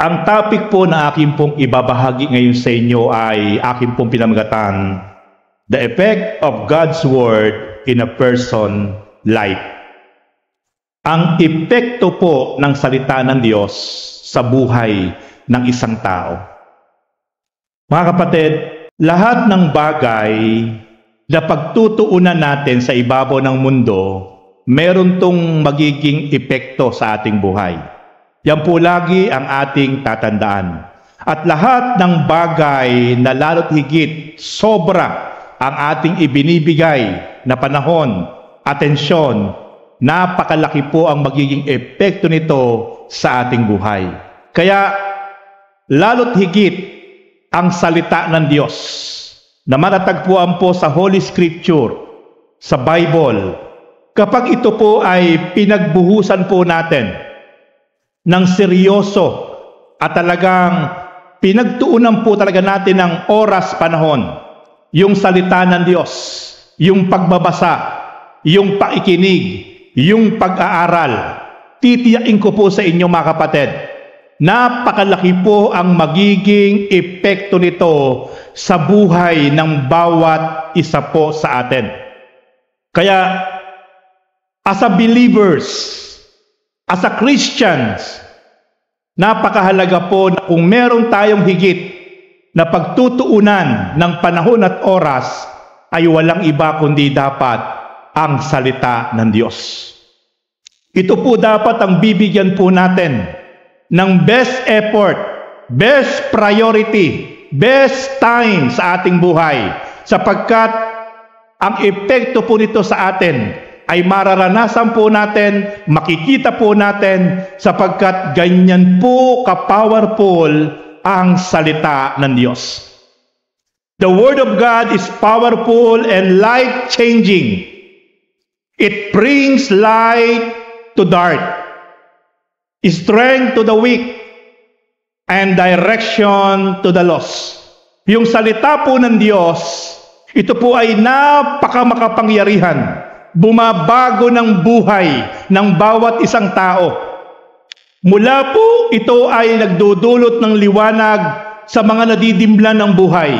Ang topic po na akin pong ibabahagi ngayon sa inyo ay akin pong pinamagatan, The Effect of God's Word in a Person's Life. Ang epekto po ng salita ng Diyos sa buhay ng isang tao. Mga kapatid, lahat ng bagay na pagtutuunan natin sa ibabaw ng mundo, meron tong magiging epekto sa ating buhay. Yan po lagi ang ating tatandaan. At lahat ng bagay na lalo't higit sobra ang ating ibinibigay na panahon, atensyon, napakalaki po ang magiging epekto nito sa ating buhay. Kaya lalo't higit ang salita ng Diyos na matatagpuan po sa Holy Scripture, sa Bible, kapag ito po ay pinagbuhusan po natin ng seryoso at talagang pinagtuunan po talaga natin ng oras, panahon, yung salita ng Diyos, yung pagbabasa, yung paikinig, yung pag-aaral, titiyain ko po sa inyo mga kapatid, napakalaki po ang magiging epekto nito sa buhay ng bawat isa po sa atin. Kaya, as a believers, as a Christians, napakahalaga po na kung meron tayong higit na pagtutuunan ng panahon at oras, ay walang iba kundi dapat ang salita ng Diyos. Ito po dapat ang bibigyan po natin ng best effort, best priority, best time sa ating buhay, sapagkat ang epekto po nito sa atin ay mararanasan po natin, makikita po natin, sapagkat ganyan po ka-powerful ang salita ng Diyos. The Word of God is powerful and life-changing. It brings light to dark, strength to the weak, and direction to the lost. Yung salita po ng Diyos, ito po ay napakamakapangyarihan, bumabago ng buhay ng bawat isang tao. Mula po ito ay nagdudulot ng liwanag sa mga nadidimblan ng buhay.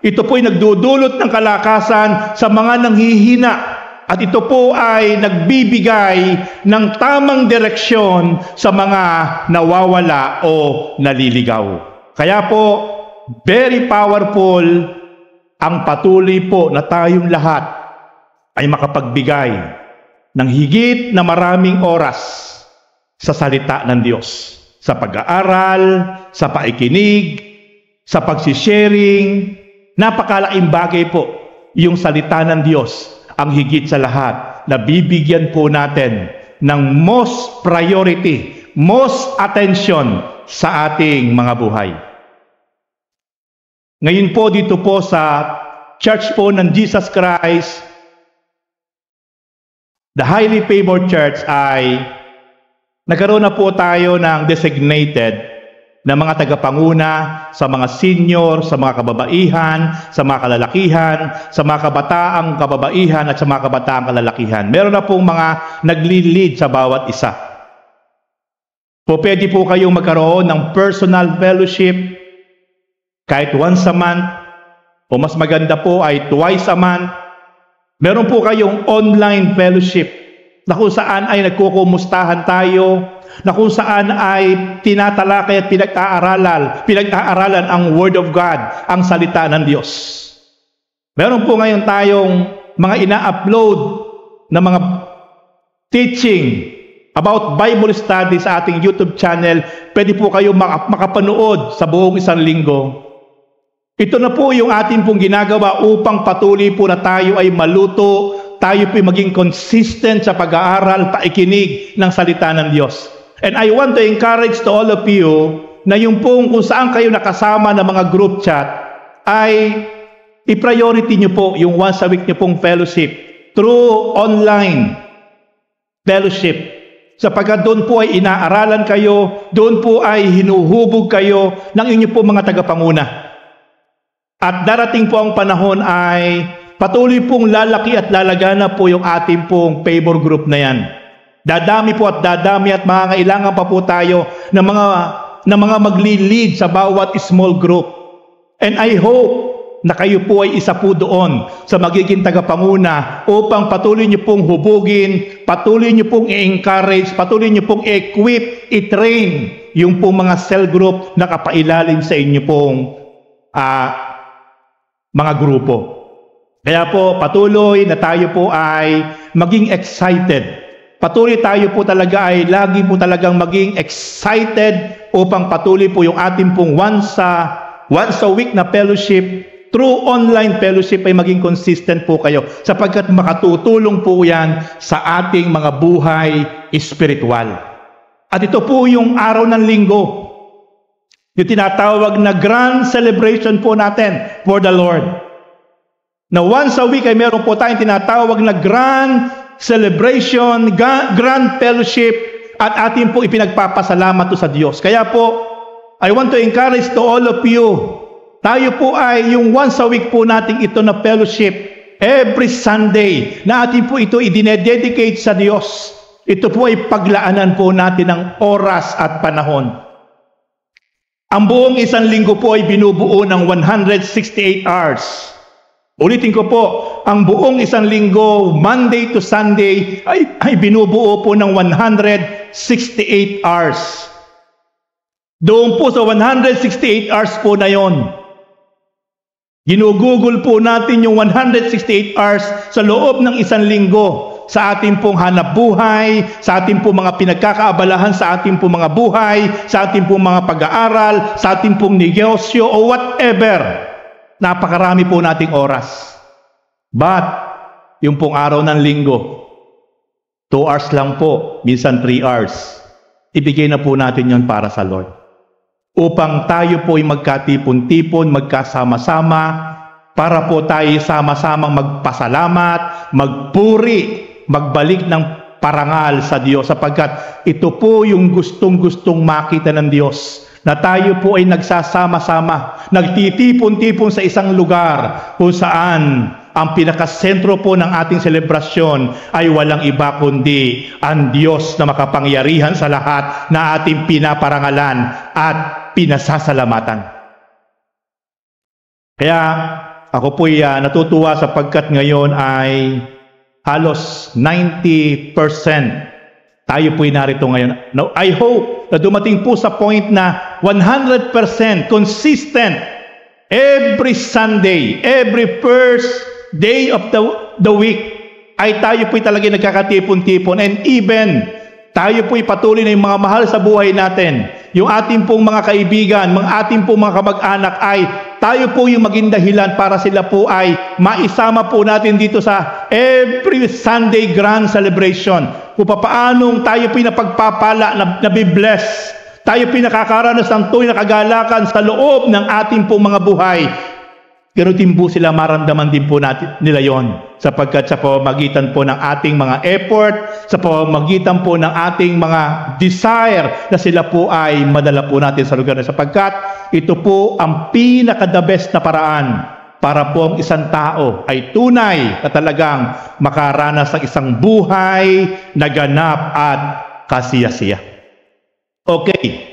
Ito po ay nagdudulot ng kalakasan sa mga nanghihina. At ito po ay nagbibigay ng tamang direksyon sa mga nawawala o naliligaw. Kaya po, very powerful ang patuloy po na tayong lahat ay makapagbigay ng higit na maraming oras sa salita ng Diyos. Sa pag-aaral, sa paikinig, sa pagsisharing, napakalaking bagay po yung salita ng Diyos ang higit sa lahat na bibigyan po natin ng most priority, most attention sa ating mga buhay. Ngayon po dito po sa church po ng Jesus Christ, the highly favored church, ay nagkaroon na po tayo ng designated na mga tagapanguna sa mga senior, sa mga kababaihan, sa mga kalalakihan, sa mga kabataang kababaihan at sa mga kabataang kalalakihan. Meron na pong mga nagli-lead sa bawat isa. Pwede po kayong magkaroon ng personal fellowship kahit once a month, o mas maganda po ay twice a month. Meron po kayong online fellowship na kung saan ay nagkukumustahan tayo, na kung saan ay tinatalakay at pinag-aaralan ang Word of God, ang salita ng Diyos. Meron po ngayon tayong mga ina-upload na mga teaching about Bible study sa ating YouTube channel. Pwede po kayo makapanood sa buong isang linggo. Ito na po yung atin pong ginagawa upang patuloy po na tayo ay maluto, tayo po maging consistent sa pag-aaral, paikinig ng salita ng Diyos. And I want to encourage to all of you na yung pong kung saan kayo nakasama ng mga group chat ay i-priority nyo po yung once a week nyo pong fellowship through online fellowship. Sapagkat doon po ay inaaralan kayo, doon po ay hinuhubog kayo ng inyo po mga tagapanguna. At darating po ang panahon ay patuloy pong lalaki at lalagana po yung ating pong favor group na yan. Dadami po at dadami at makakailangan pa po tayo ng mga na mga magli-lead sa bawat small group. And I hope na kayo po ay isa po doon sa magiging tagapanguna upang patuloy niyo pong hubugin, patuloy niyo pong i-encourage, patuloy niyo pong i-equip, i-train yung pong mga cell group na kapailalim sa inyo pong mga grupo. Kaya po patuloy na tayo po ay maging excited. Patuloy tayo po talaga ay lagi po talagang maging excited upang patuloy po yung ating pong once a week na fellowship, through online fellowship ay maging consistent po kayo sapagkat makatutulong po yan sa ating mga buhay espiritual. At ito po yung araw ng linggo, yung tinatawag na grand celebration po natin for the Lord. Na once a week ay meron po tayong tinatawag na grand celebration, grand fellowship, at atin po ipinagpapasalamat to sa Diyos. Kaya po, I want to encourage to all of you, tayo po ay yung once a week po natin ito na fellowship, every Sunday, na atin po ito idinededicate sa Diyos. Ito po ay paglaanan po natin ng oras at panahon. Ang buong isang linggo po ay binubuo ng 168 hours. Ulitin ko po, ang buong isang linggo, Monday to Sunday, ay binubuo po ng 168 hours. Doon po sa 168 hours po na yon, ginugugol po natin yung 168 hours sa loob ng isang linggo sa ating pong hanap buhay, sa ating pong mga pinagkakaabalahan, sa ating pong mga buhay, sa ating pong mga pag-aaral, sa ating pong negosyo o whatever. Napakarami po nating oras. But, yung pong araw ng linggo, 2 hours lang po, minsan 3 hours. Ibigay na po natin yon para sa Lord. Upang tayo po ay magkatipon-tipon, magkasama-sama, para po tayo sama-samang magpasalamat, magpuri, magbalik ng parangal sa Diyos, sapagkat ito po yung gustong-gustong makita ng Diyos, na tayo po ay nagsasama-sama, nagtitipon-tipon sa isang lugar kung saan ang pinakasentro po ng ating selebrasyon ay walang iba kundi ang Diyos na makapangyarihan sa lahat na ating pinaparangalan at pinasasalamatan. Kaya ako po'y natutuwa sapagkat ngayon ay halos 90% tayo po'y narito ngayon. Now, I hope na dumating po sa point na 100% consistent every Sunday, every first day of the week ay tayo po'y talaga nagkakatipon-tipon, and even tayo po'y patuloy na yung mga mahal sa buhay natin, yung ating pong mga kaibigan, ating pong mga kamag-anak, ay tayo po yung maging dahilan para sila po ay maisama po natin dito sa every Sunday grand celebration. Kung paanong tayo po'y napagpapala, nabibless, tayo po'y nakakaranas ng tunay na kagalakan sa loob ng ating pong mga buhay. Pero din po sila maramdaman din po nila yon, sapagkat sa pamamagitan po ng ating mga effort, sa pamamagitan po ng ating mga desire na sila po ay madala po natin sa lugar na, sapagkat ito po ang pinaka-the best na paraan para po ang isang tao ay tunay na talagang makaranas ng isang buhay na ganap at kasiyasiya. Okay.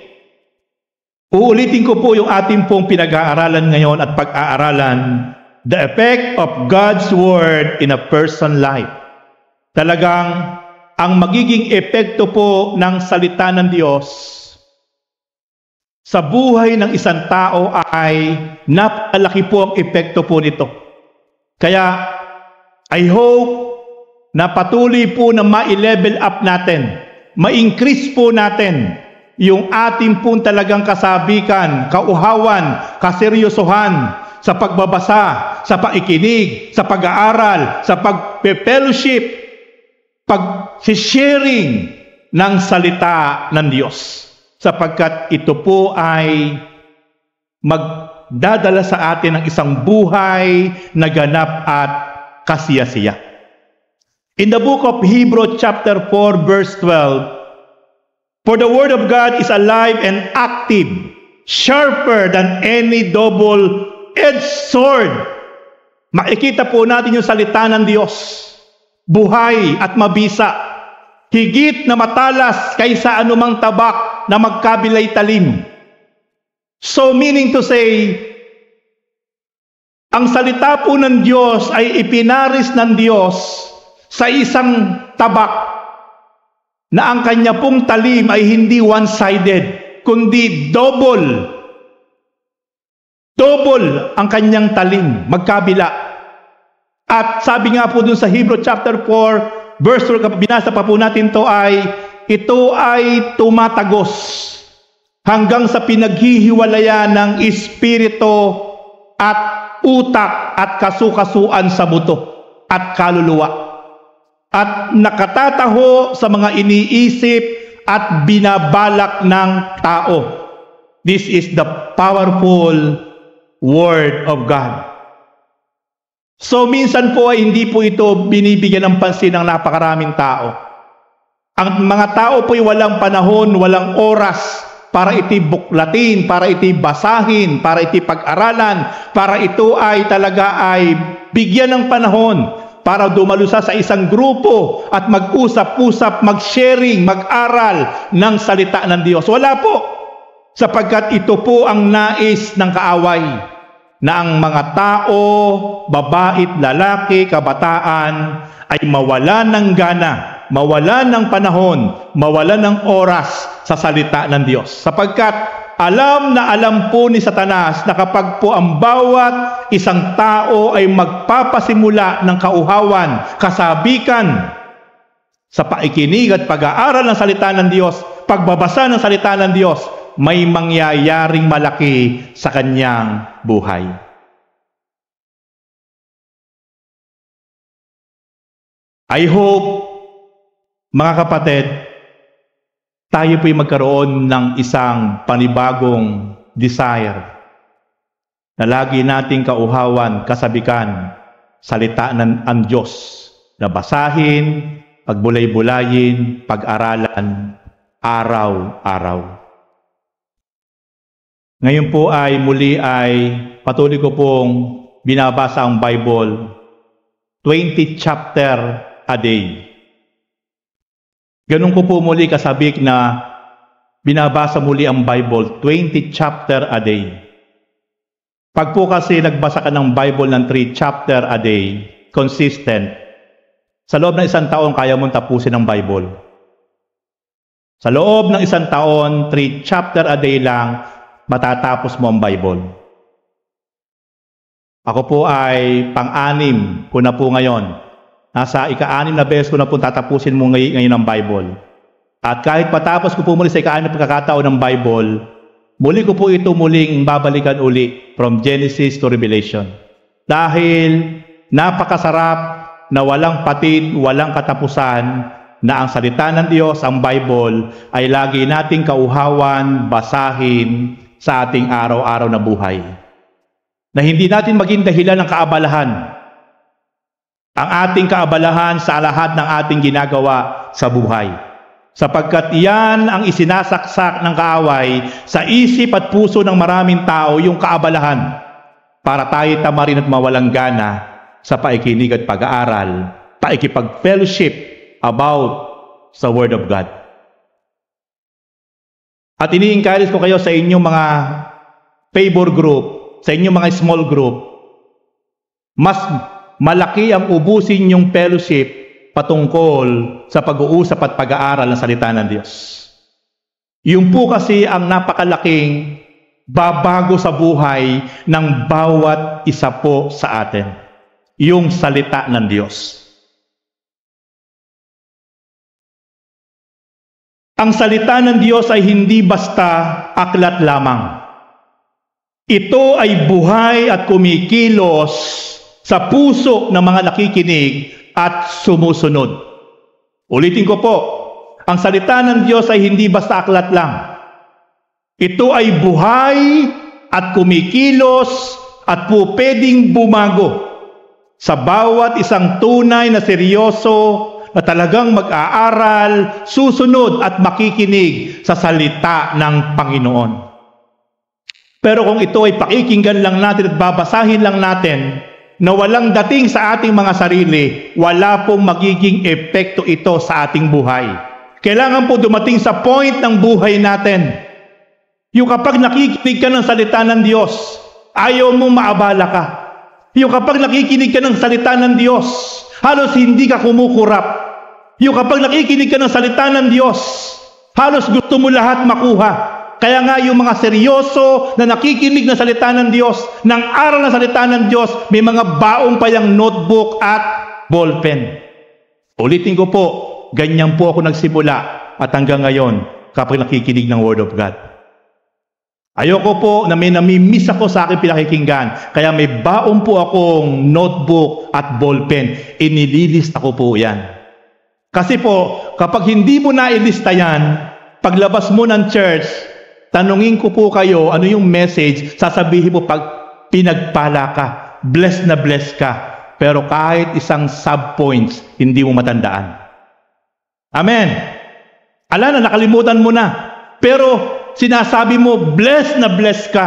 Uulitin ko po yung ating pong pinag-aaralan ngayon at pag-aaralan, the effect of God's Word in a person's life. Talagang ang magiging epekto po ng salita ng Diyos sa buhay ng isang tao ay napakalaki po ang epekto po nito. Kaya I hope na patuloy po na ma-level up natin, ma-increase po natin yung ating pong talagang kasabikan, kauhawan, kaseryosohan sa pagbabasa, sa paikinig, sa pag-aaral, sa pag-fellowship, pag-sharing ng salita ng Diyos. Sapagkat ito po ay magdadala sa atin ng isang buhay na ganap at kasiyasiya. In the book of Hebrews chapter 4 verse 12, for the word of God is alive and active, sharper than any double-edged sword. Makikita po natin yung salita ng Diyos, buhay at mabisa, higit na matalas kaysa anumang tabak na magkabilay talim. So meaning to say, ang salita po ng Diyos ay ipinaris ng Diyos sa isang tabak na ang kanya pong talim ay hindi one-sided, kundi double. Double ang kanyang talim, magkabila. At sabi nga po dun sa Hebrew chapter 4, verse 4, binasa pa po natin to ito ay tumatagos hanggang sa pinaghihiwalayan ng espiritu at utak at kasukasuan sa buto at kaluluwa. At nakatataho sa mga iniisip at binabalak ng tao. This is the powerful Word of God. So minsan po ay hindi po ito binibigyan ng pansin ng napakaraming tao. Ang mga tao po ay walang panahon, walang oras para iti buklatin, para iti basahin, para iti pag-aralan, para ito ay talaga ay bigyan ng panahon para dumalusa sa isang grupo at mag-usap-usap, mag-sharing, mag-aral ng salita ng Diyos. Wala po, sapagkat ito po ang nais ng kaaway na ang mga tao, babait, lalaki, kabataan ay mawalan ng gana, mawalan ng panahon, mawalan ng oras sa salita ng Diyos. Sapagkat alam na alam po ni Satanas na kapag po ang bawat isang tao ay magpapasimula ng kauhawan, kasabikan sa paikinig at pag-aaral ng salita ng Diyos, pagbabasa ng salita ng Diyos, may mangyayaring malaki sa kanyang buhay. I hope, mga kapatid, tayo po'y magkaroon ng isang panibagong desire na lagi nating kauhawan, kasabikan, salita ng ang Diyos na basahin, pagbulay-bulayin, pag-aralan, araw-araw. Ngayon po ay muli ay patuloy ko pong binabasa ang Bible, 20 chapter a day. Ganun ko po muli kasabik na binabasa muli ang Bible, 20 chapter a day. Pag po kasi nagbasa ka ng Bible ng 3 chapter a day, consistent, sa loob ng isang taon kaya mong tapusin ang Bible. Sa loob ng isang taon, 3 chapter a day lang, matatapos mo ang Bible. Ako po ay pang-anim ko na po ngayon. Nasa ika-anim na beses ko na po tatapusin mo ngayon ang Bible. At kahit patapos ko po muli sa ika-anim na pagkakataon ng Bible, muli ko po ito muling babalikan uli from Genesis to Revelation. Dahil napakasarap na walang patid, walang katapusan, na ang salita ng Diyos, ang Bible, ay lagi nating kauhawan, basahin sa ating araw-araw na buhay. Na hindi natin maging dahilan ng kaabalahan. Ang ating kaabalahan sa lahat ng ating ginagawa sa buhay. Sapagkat yan ang isinasaksak ng kaaway sa isip at puso ng maraming tao, yung kaabalahan, para tayo tamarin at mawalang gana sa paikinig at pag-aaral, paikipag-fellowship about sa Word of God. At ini-encourage ko kayo sa inyong mga favor group, sa inyong mga small group, mas malaki ang ubusin yung fellowship patungkol sa pag-uusap at pag-aaral ng salita ng Diyos. Yung po kasi ang napakalaking babago sa buhay ng bawat isa po sa atin. Yung salita ng Diyos. Ang salita ng Diyos ay hindi basta aklat lamang. Ito ay buhay at kumikilos sa puso ng mga nakikinig at sumusunod. Ulitin ko po, ang salita ng Diyos ay hindi basta aklat lang. Ito ay buhay at kumikilos at po pwedeng bumago sa bawat isang tunay na seryoso na talagang mag-aaral, susunod at makikinig sa salita ng Panginoon. Pero kung ito ay pakikinggan lang natin at babasahin lang natin, na walang dating sa ating mga sarili, wala pong magiging epekto ito sa ating buhay. Kailangan po dumating sa point ng buhay natin. Yung kapag nakikinig ka ng salita ng Diyos, ayaw mong maabala ka. Yung kapag nakikinig ka ng salita ng Diyos, halos hindi ka kumukurap. Yung kapag nakikinig ka ng salita ng Diyos, halos gusto mo lahat makuha. Kaya nga yung mga seryoso na nakikinig ng salita ng Diyos, ng aral ng salita ng Diyos, may mga baong pa yung notebook at ballpen. Ulitin ko po, ganyan po ako nagsimula at hanggang ngayon kapag nakikinig ng Word of God. Ayoko po na may namimiss ako sa aking pinakikinggan. Kaya may baon po akong notebook at ballpen. Inililista ko po yan. Kasi po, kapag hindi mo nailista yan, paglabas mo ng church, tanungin ko po kayo, ano yung message, sasabihin mo pag pinagpala ka, blessed na blessed ka. Pero kahit isang sub-points, hindi mo matandaan. Amen. Ala na, nakalimutan mo na. Pero sinasabi mo, blessed na blessed ka.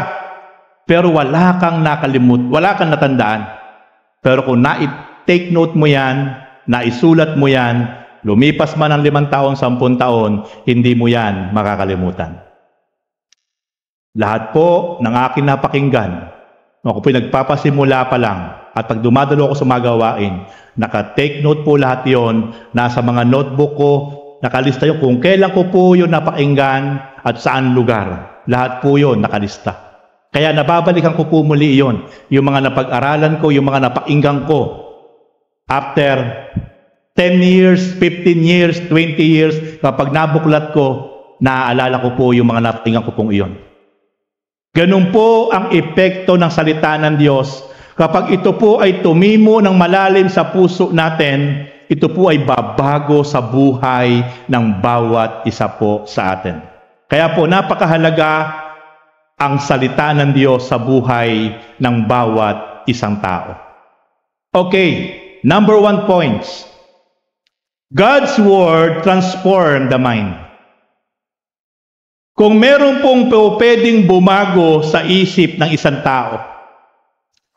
Pero wala kang wala kang natandaan. Pero kung na-take note mo yan, naisulat mo yan, lumipas man ng 5 taon, 10 taon, hindi mo yan makakalimutan. Lahat po ng aking napakinggan, ako po nagpapasimula pa lang, at pag dumadalo ako sa mga gawain, naka-take note po lahat yon, nasa mga notebook ko, nakalista yun kung kailan ko po yun napakinggan at saan lugar. Lahat po yun nakalista. Kaya nababalikan ko po muli yun, yung mga napag-aralan ko, yung mga napakinggan ko. After 10 years, 15 years, 20 years, kapag nabuklat ko, naaalala ko po yung mga napakinggan ko pong iyon. Ganun po ang epekto ng salita ng Diyos. Kapag ito po ay tumimo ng malalim sa puso natin, ito po ay babago sa buhay ng bawat isa po sa atin. Kaya po napakahalaga ang salita ng Diyos sa buhay ng bawat isang tao. Okay, number 1 points. God's Word transform the mind. Kung meron pong pwedeng bumago sa isip ng isang tao,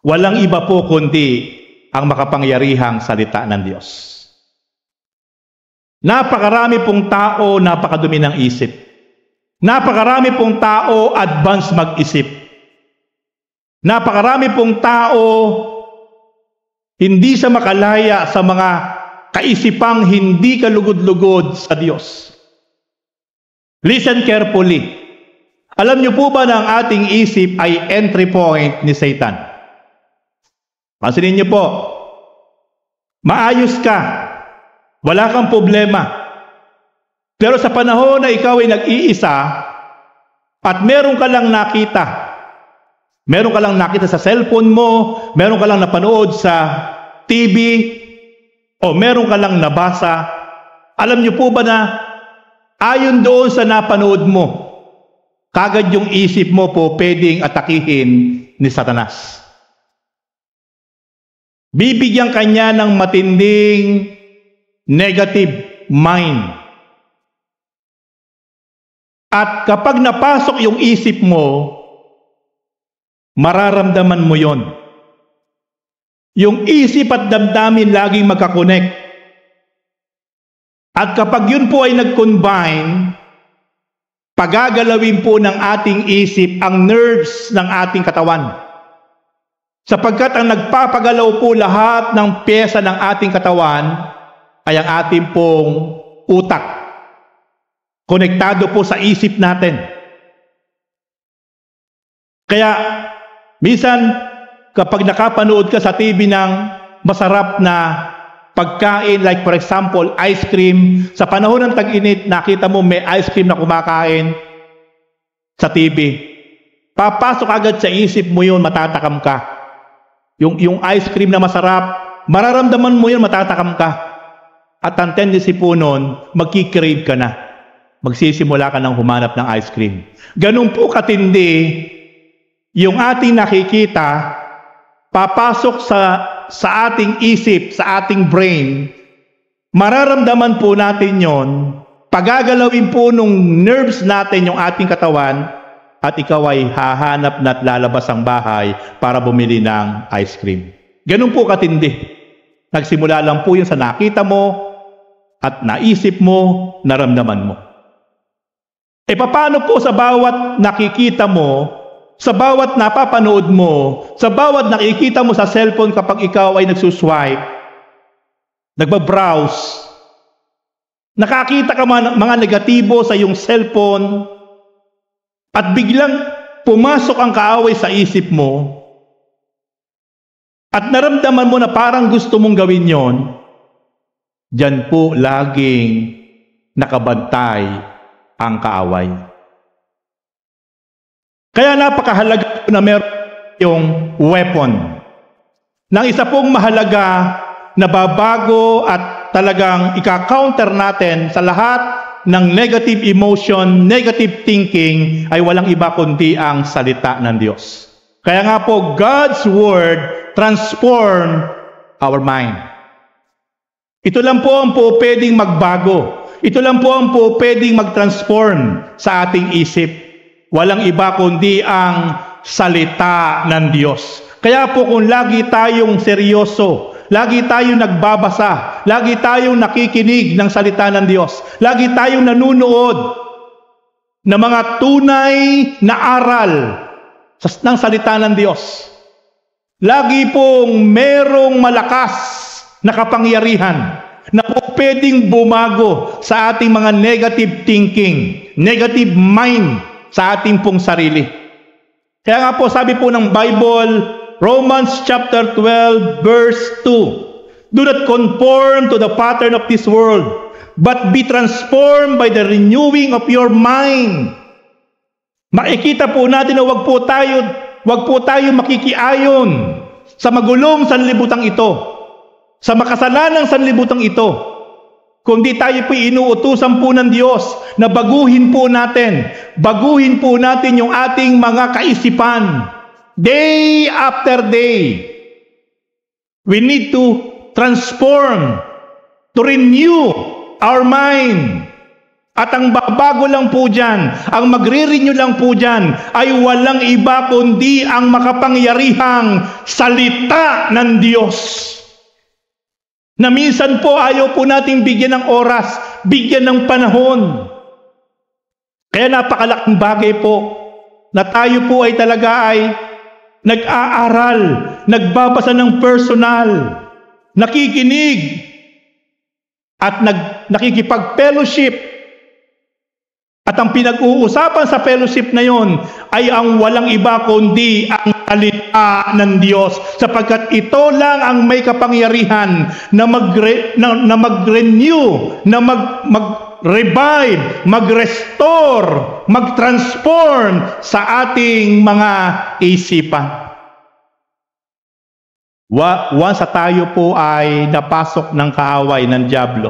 walang iba po kundi ang makapangyarihang salita ng Diyos. Napakarami pong tao, napakadumi ng isip. Napakarami pong tao, advance mag-isip. Napakarami pong tao, hindi sa makalaya sa mga kaisipang hindi kalugod-lugod sa Diyos. Listen carefully. Alam niyo po ba na ang ating isip ay entry point ni Satan? Pansinin niyo po, maayos ka, wala kang problema. Pero sa panahon na ikaw ay nag-iisa at meron ka lang nakita sa cellphone mo, meron ka lang napanood sa TV, o meron ka lang nabasa, alam niyo po ba na ayon doon sa napanood mo, kagad yung isip mo po pwedeng atakihin ni Satanas. Bibigyan kanya ng matinding negative mind. At kapag napasok yung isip mo, mararamdaman mo yon. Yung isip at damdamin laging magkakonect. At kapag yun po ay nag-combine, pagagalawin po ng ating isip ang nerves ng ating katawan. Sapagkat ang nagpapagalaw po lahat ng pyesa ng ating katawan ay ang ating pong utak. Konektado po sa isip natin. Kaya, minsan, kapag nakapanood ka sa TV ng masarap na pagkain, like for example, ice cream, sa panahon ng tag-init, nakita mo may ice cream na kumakain sa TV. Papasok agad sa isip mo yun, matatakam ka. Yung ice cream na masarap, mararamdaman mo yun, matatakam ka. At ang tendency po nun, magkikrave ka na. Magsisimula ka ng humanap ng ice cream. Ganun po katindi, yung ating nakikita, papasok sa ating isip, sa ating brain, mararamdaman po natin yon, pagagalawin po nung nerves natin yung ating katawan, at ikaw ay hahanap na at lalabas ang bahay para bumili ng ice cream. Ganun po katindi. Nagsimula lang po yun sa nakita mo, at naisip mo, naramdaman mo. E paano po sa bawat nakikita mo, sa bawat napapanood mo, sa bawat nakikita mo sa cellphone kapag ikaw ay nagsuswipe, nagbabrowse, nakakita ka mga negatibo sa iyong cellphone, at biglang pumasok ang kaaway sa isip mo, at naramdaman mo na parang gusto mong gawin yon, diyan po laging nakabantay ang kaaway. Kaya napakahalaga na meron yung weapon. Nang isa pong mahalaga na babago at talagang ika-counter natin sa lahat ng negative emotion, negative thinking, ay walang iba kundi ang salita ng Diyos. Kaya nga po, God's Word transform our mind. Ito lang po ang po pwedeng magbago. Ito lang po ang po pwedeng mag-transform sa ating isip. Walang iba kundi ang salita ng Diyos. Kaya po kung lagi tayong seryoso, lagi tayong nagbabasa, lagi tayong nakikinig ng salita ng Diyos, lagi tayong nanunood ng mga tunay na aral ng salita ng Diyos, lagi pong merong malakas na kapangyarihan na po pwedeng bumago sa ating mga negative thinking, negative mind sa ating pong sarili. Kaya nga po sabi po ng Bible, Romans chapter 12 verse 2, do not conform to the pattern of this world, but be transformed by the renewing of your mind. Makikita po natin na wag po tayo makikiayon sa magulong sanlibutang ito, sa makasalanang sanlibutang ito, kundi tayo po inuutusan po ng Diyos na baguhin po natin yung ating mga kaisipan. Day after day, we need to transform, to renew our mind. At ang babago lang po dyan, ang magre-renew lang po dyan, ay walang iba kundi ang makapangyarihang salita ng Diyos. Na minsan po ayaw po nating bigyan ng oras, bigyan ng panahon. Kaya napakalaking bagay po na tayo po ay talaga ay nag-aaral, nagbabasa ng personal, nakikinig, at nakikipag-fellowship. At ang pinag-uusapan sa fellowship na yon ay ang walang iba kundi ang salita ng Diyos, sapagkat ito lang ang may kapangyarihan na mag-renew, na mag-revive, mag-restore, mag-transform sa ating mga isipan. Once tayo po ay napasok ng kaaway ng dyablo,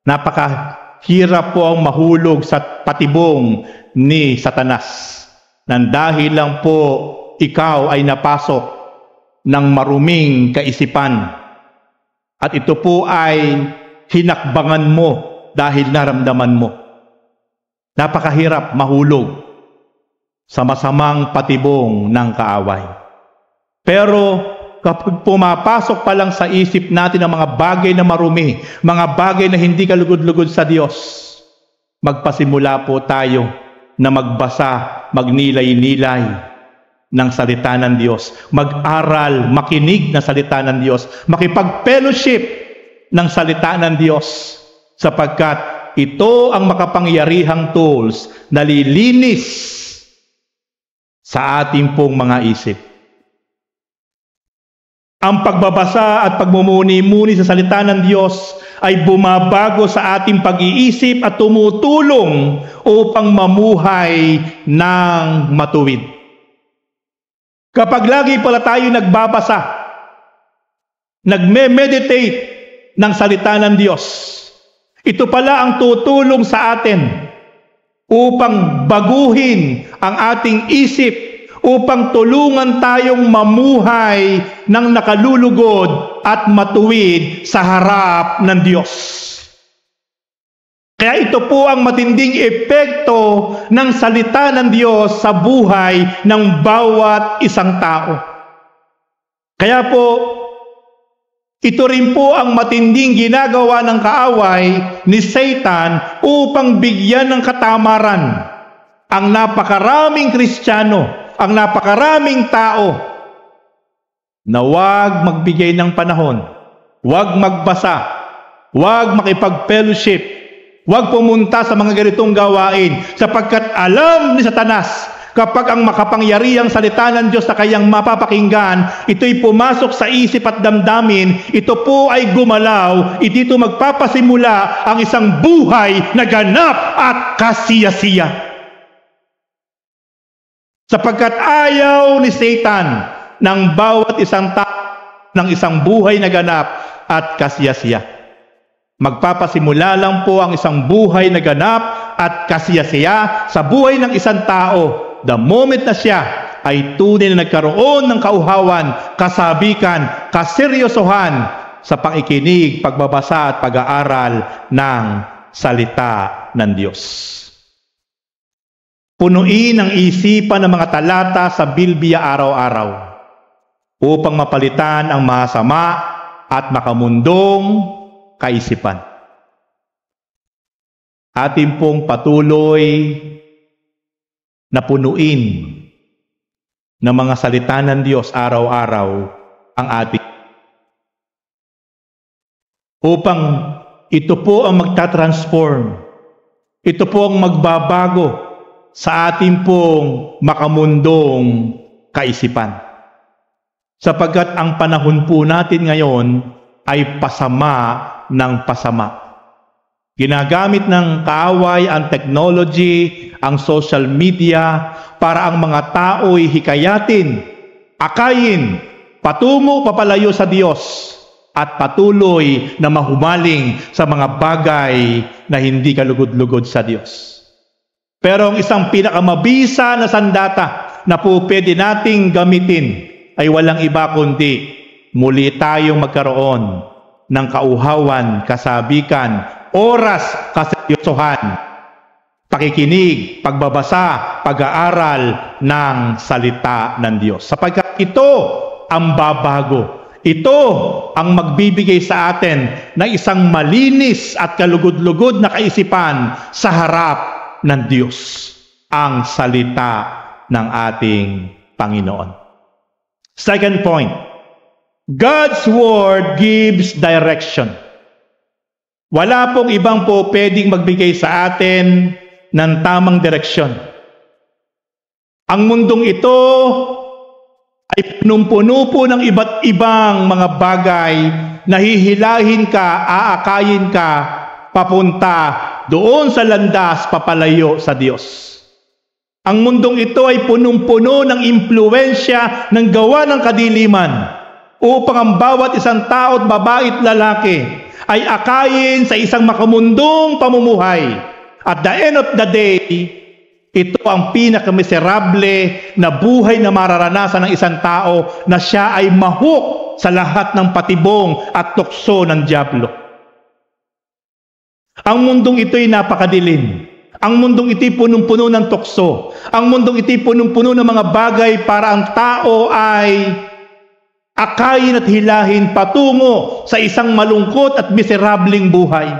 napakahirap po ang mahulog sa patibong ni Satanas. Nang dahil lang po ikaw ay napasok ng maruming kaisipan. At ito po ay hinakbangan mo dahil naramdaman mo. Napakahirap mahulog sa masamang patibong ng kaaway. Pero kapag pumapasok pa lang sa isip natin ang mga bagay na marumi, mga bagay na hindi kalugod-lugod sa Diyos, magpasimula po tayo na magbasa, magnilay-nilay ng salita ng Diyos, mag-aral, makinig ng salita ng Diyos, makipag-fellowship ng salita ng Diyos, sapagkat ito ang makapangyarihang tools na lilinis sa ating pong mga isip. Ang pagbabasa at pagmumuni-muni sa salita ng Diyos ay bumabago sa ating pag-iisip at tumutulong upang mamuhay ng matuwid. Kapag lagi pala tayo nagbabasa, nagme-meditate ng salita ng Diyos, ito pala ang tutulong sa atin upang baguhin ang ating isip, upang tulungan tayong mamuhay ng nakalulugod at matuwid sa harap ng Diyos. Kaya ito po ang matinding epekto ng salita ng Diyos sa buhay ng bawat isang tao. Kaya po, Ito rin po ang matinding ginagawa ng kaaway ni Satan upang bigyan ng katamaran ang napakaraming Kristiyano, ang napakaraming tao na huwag magbigay ng panahon, huwag magbasa, huwag makipag-fellowship, huwag pumunta sa mga ganitong gawain, sapagkat alam ni Satanas, kapag ang makapangyarihang salita ng Diyos na kayang mapapakinggan, ito'y pumasok sa isip at damdamin, ito po ay gumalaw, dito magpapasimula ang isang buhay na ganap at kasiyasiya. Sapagkat ayaw ni Satan ng bawat isang tao ng isang buhay na ganap at kasiyasiya. Magpapasimula lang po ang isang buhay na ganap at kasiyasiya sa buhay ng isang tao the moment na siya ay tunay na nagkaroon ng kauhawan, kasabikan, kaseryosohan sa pakikinig, pagbabasa at pag-aaral ng salita ng Diyos. Punuin ang isipan ng mga talata sa Bilbia araw-araw upang mapalitan ang masama at makamundong kaisipan. Atin pong patuloy na punuin ng mga salita ng Diyos araw-araw ang ating upang ito po ang magtatransform, ito po ang magbabago sa ating pong makamundong kaisipan. Sapagkat ang panahon po natin ngayon ay pasama ng pasama. Ginagamit ng kaaway ang technology, ang social media, para ang mga tao'y hikayatin, akayin, patungo papalayo sa Diyos, at patuloy na mahumaling sa mga bagay na hindi kalugod-lugod sa Diyos. Pero ang isang pinakamabisa na sandata na po pwede nating gamitin ay walang iba kundi muli tayong magkaroon ng kauhawan, kasabikan, oras, kaseryosohan, pakikinig, pagbabasa, pag-aaral ng salita ng Diyos. Sapagkat ito ang babago. Ito ang magbibigay sa atin ng isang malinis at kalugod-lugod na kaisipan sa harap ng Diyos, ang salita ng ating Panginoon. Second point, God's Word gives direction. Wala pong ibang po pwedeng magbigay sa atin ng tamang direksyon. Ang mundong ito ay punong-puno po ng iba't ibang mga bagay na hihilahin ka, aakayin ka, papunta doon sa landas papalayo sa Diyos. Ang mundong ito ay punong-puno ng impluwensya ng gawa ng kadiliman upang ang bawat isang tao at babae at lalaki ay akayin sa isang makamundong pamumuhay. At the end of the day, ito ang pinakamiserable na buhay na mararanasan ng isang tao na siya ay mahuk sa lahat ng patibong at tukso ng dyablo. Ang mundong ito ay napakadilim. Ang mundong ito'y punong-puno ng tukso. Ang mundong ito'y punong-puno ng mga bagay para ang tao ay akayin at hilahin patungo sa isang malungkot at miserableng buhay.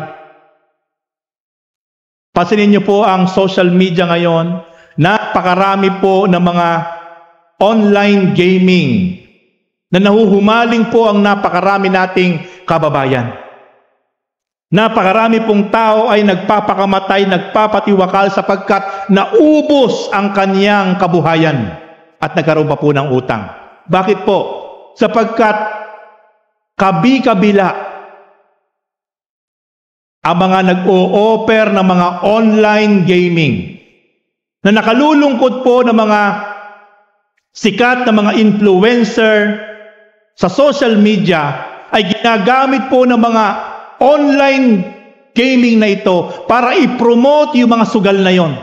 Pansinin niyo po ang social media ngayon. Napakarami po ng mga online gaming na nahuhumaling po ang napakarami nating kababayan. Napakarami pong tao ay nagpapakamatay, nagpapatiwakal sapagkat naubos ang kanyang kabuhayan at nagkaroon pa po ng utang. Bakit po? Sapagkat kabi-kabila ang mga nag-o-offer ng mga online gaming na nakalulungkot po ng mga sikat na mga influencer sa social media ay ginagamit po ng mga online gaming na ito para i-promote yung mga sugal na yon.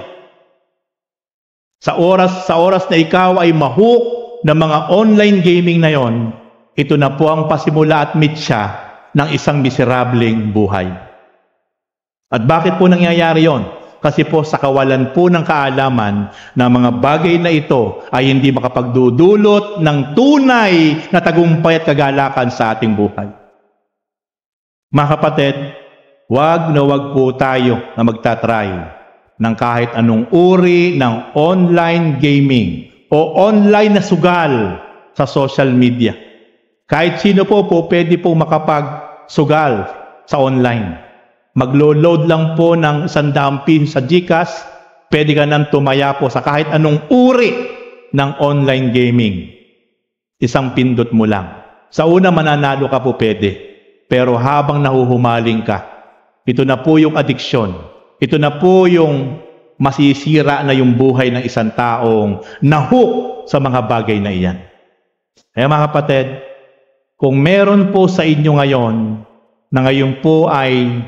Sa oras na ikaw ay mahuk ng mga online gaming na yon, ito na po ang pasimula at mitya ng isang miserableng buhay. At bakit po nangyayari yon? Kasi po sa kawalan po ng kaalaman na mga bagay na ito ay hindi makapagdudulot ng tunay na tagumpay at kagalakan sa ating buhay. Mga kapatid, wag na wag po tayo na magtatry ng kahit anong uri ng online gaming o online na sugal sa social media. Kahit sino po pwede po makapag-sugal sa online. Maglo-load lang po ng 100 piso sa GCash, pwede ka nang tumaya po sa kahit anong uri ng online gaming. Isang pindot mo lang. Sa una mananalo ka po pwede. Pero habang nahuhumaling ka, ito na po yung addiction. Ito na po yung masisira na yung buhay ng isang taong nahook sa mga bagay na iyan. Kaya mga kapatid, kung meron po sa inyo ngayon na ngayon po ay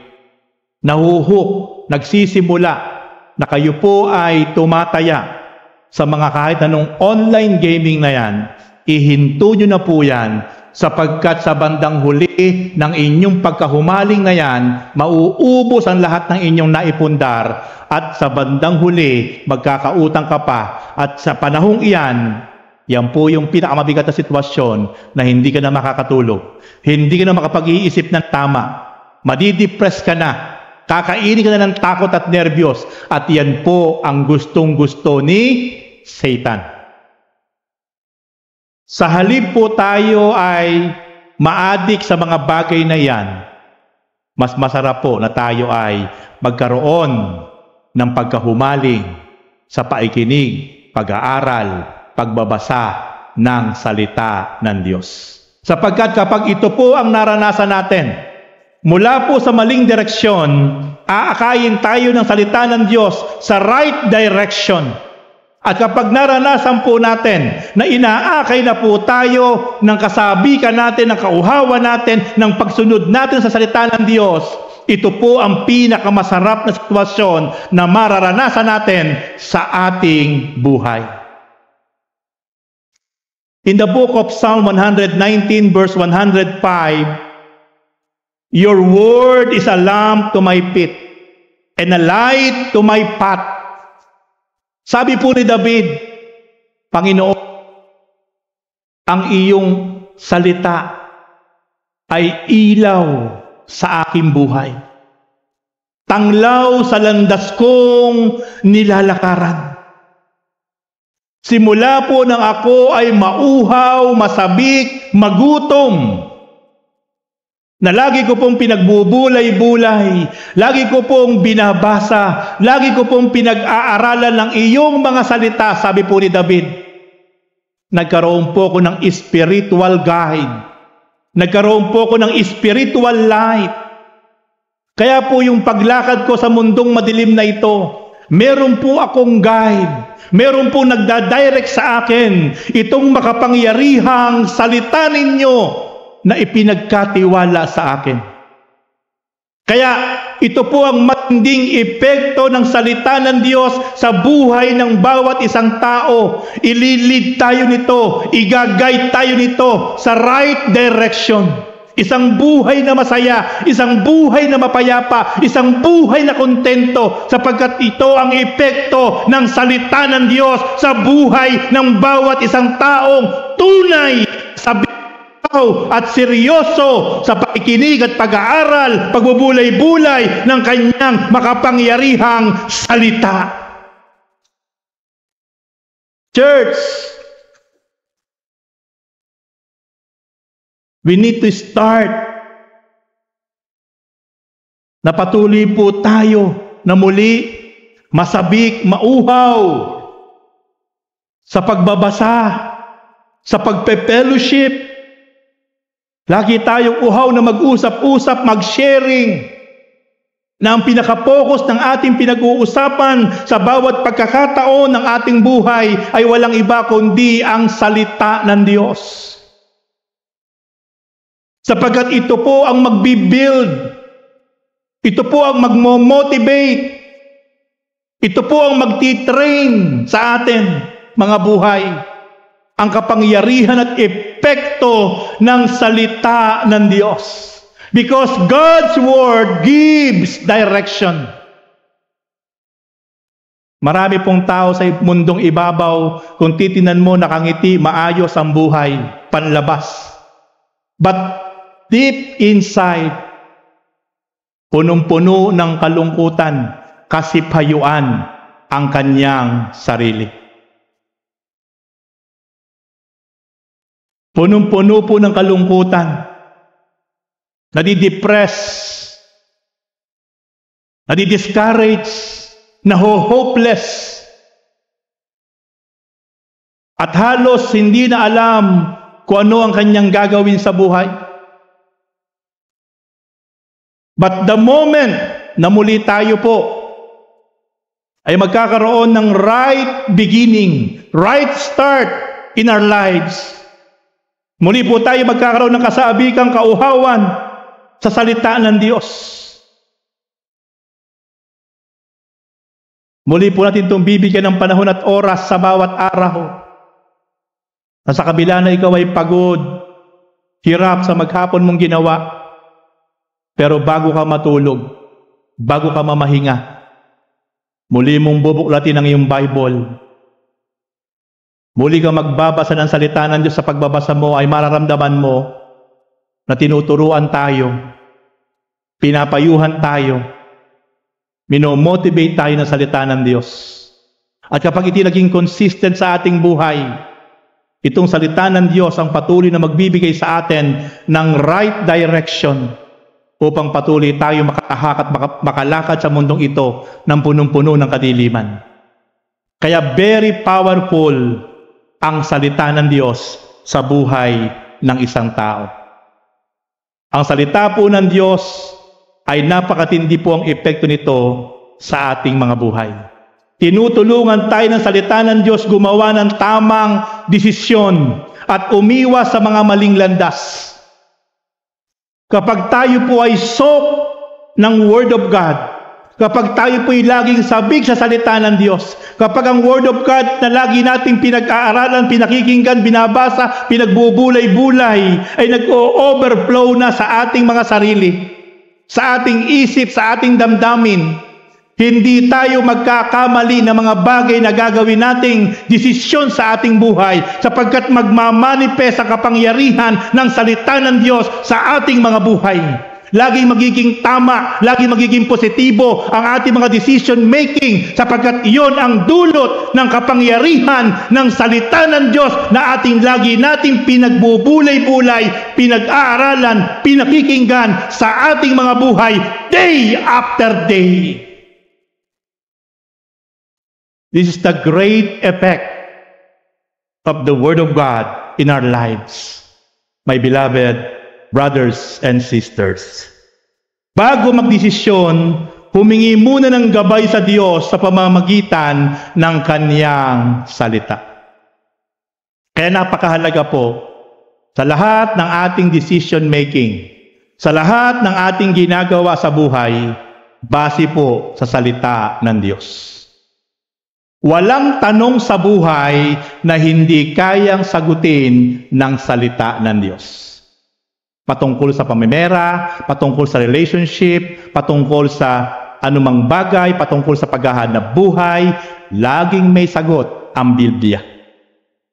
nahuhook, nagsisimula na kayo po ay tumataya sa mga kahit anong online gaming na yan, ihinto nyo na po yan sapagkat sa bandang huli ng inyong pagkahumaling na yan, mauubos ang lahat ng inyong naipundar at sa bandang huli, magkakautang ka pa at sa panahong iyan, yan po yung pinakamabigat na sitwasyon na hindi ka na makakatulog. Hindi ka na makapag-iisip ng tama. Madidepress ka na. Kakainin ka na ng takot at nervyos. At yan po ang gustong-gusto ni Satan. Sa halip po tayo ay maadik sa mga bagay na yan, mas masarap po na tayo ay magkaroon ng pagkahumaling sa paikinig, pag-aaral, pagbabasa ng salita ng Diyos. Sapagkat kapag ito po ang naranasan natin, mula po sa maling direksyon, aakayin tayo ng salita ng Diyos sa right direction. At kapag naranasan po natin na inaakay na po tayo ng kasabikan natin, ng kauhawan natin, ng pagsunod natin sa salita ng Diyos, ito po ang pinakamasarap na sitwasyon na mararanasan natin sa ating buhay. In the book of Psalm 119 verse 105, "Your word is a lamp to my feet and a light to my path." Sabi po ni David, Panginoon, ang iyong salita ay ilaw sa aking buhay. Tanglaw sa landas kong nilalakaran. Simula po nang ako ay mauhaw, masabik, magutom, na lagi ko pong pinagbubulay-bulay, lagi ko pong binabasa, lagi ko pong pinag-aaralan ng iyong mga salita, sabi po ni David. Nagkaroon po ako ng spiritual guide. Nagkaroon po ako ng spiritual light. Kaya po yung paglakad ko sa mundong madilim na ito, meron po akong guide. Meron po nagdadirect sa akin itong makapangyarihang salita ninyo na ipinagkatiwala sa akin. Kaya ito po ang matinding epekto ng salita ng Diyos sa buhay ng bawat isang tao. Ililid tayo nito, igagay tayo nito sa right direction. Isang buhay na masaya, isang buhay na mapayapa, isang buhay na kontento, sapagkat ito ang epekto ng salita ng Diyos sa buhay ng bawat isang taong tunay sa at seryoso sa pakikinig at pag-aaral, pagbubulay-bulay ng kanyang makapangyarihang salita. Church, we need to start na patuloy po tayo na muli masabik, mauhaw sa pagbabasa, sa pagpe-fellowship. Lagi tayong uhaw na mag-usap-usap, mag-sharing, na ang pinaka-focus ng ating pinag-uusapan sa bawat pagkakataon ng ating buhay ay walang iba kundi ang salita ng Diyos. Sapagkat ito po ang magbibuild, ito po ang magmo-motivate, ito po ang magtitrain sa atin, mga buhay. Ang kapangyarihan at epekto ng salita ng Diyos. Because God's Word gives direction. Marami pong tao sa mundong ibabaw, kung titinan mo, nakangiti, maayos ang buhay, panlabas. But deep inside, punong-puno ng kalungkutan, kasipayuan ang kanyang sarili. Punong-puno po ng kalungkutan, nadidepress, nadidiscourage, naho-hopeless, at halos hindi na alam kung ano ang kanyang gagawin sa buhay. But the moment na muli tayo po ay magkakaroon ng right beginning, right start in our lives, muli po tayo magkakaroon ng kasaabikang kauhawan sa salita ng Diyos. Muli po natin itong bibigyan ng panahon at oras sa bawat araw. Na sa kabila na ikaw ay pagod, hirap sa maghapon mong ginawa, pero bago ka matulog, bago ka mamahinga, muli mong bubuklatin ang iyong Bible. Muli kang magbabasa ng salita ng Diyos. Sa pagbabasa mo ay mararamdaman mo na tinuturuan tayo, pinapayuhan tayo, minomotivate tayo ng salita ng Diyos. At kapag iti naging consistent sa ating buhay, itong salita ng Diyos ang patuloy na magbibigay sa atin ng right direction upang patuloy tayo makahak at makalakad sa mundong ito ng punong-puno ng kadiliman. Kaya very powerful ang salita ng Diyos sa buhay ng isang tao. Ang salita po ng Diyos ay napakatindi po ang epekto nito sa ating mga buhay. Tinutulungan tayo ng salita ng Diyos gumawa ng tamang desisyon at umiwas sa mga maling landas. Kapag tayo po ay soak ng Word of God, kapag tayo po ay laging sabik sa salita ng Diyos, kapag ang Word of God na lagi nating pinag-aaralan, pinakikinggan, binabasa, pinagbubulay-bulay, ay nag-o-overflow na sa ating mga sarili, sa ating isip, sa ating damdamin, hindi tayo magkakamali ng mga bagay na gagawin nating desisyon sa ating buhay sapagkat magmamanifest ang kapangyarihan ng salita ng Diyos sa ating mga buhay. Laging magiging tama, laging magiging positibo ang ating mga decision making sapagkat iyon ang dulot ng kapangyarihan ng salita ng Diyos na ating lagi nating pinagbubulay-bulay, pinag-aaralan, pinakikinggan sa ating mga buhay day after day. This is the great effect of the Word of God in our lives, my beloved brothers and sisters. Bago magdesisyon, humingi muna ng gabay sa Diyos sa pamamagitan ng Kanyang salita. Kaya napakahalaga po sa lahat ng ating decision making, sa lahat ng ating ginagawa sa buhay, base po sa salita ng Diyos. Walang tanong sa buhay na hindi kayang sagutin ng salita ng Diyos. Patungkol sa pamimera, patungkol sa relationship, patungkol sa anumang bagay, patungkol sa paghahanap buhay, laging may sagot ang Biblia.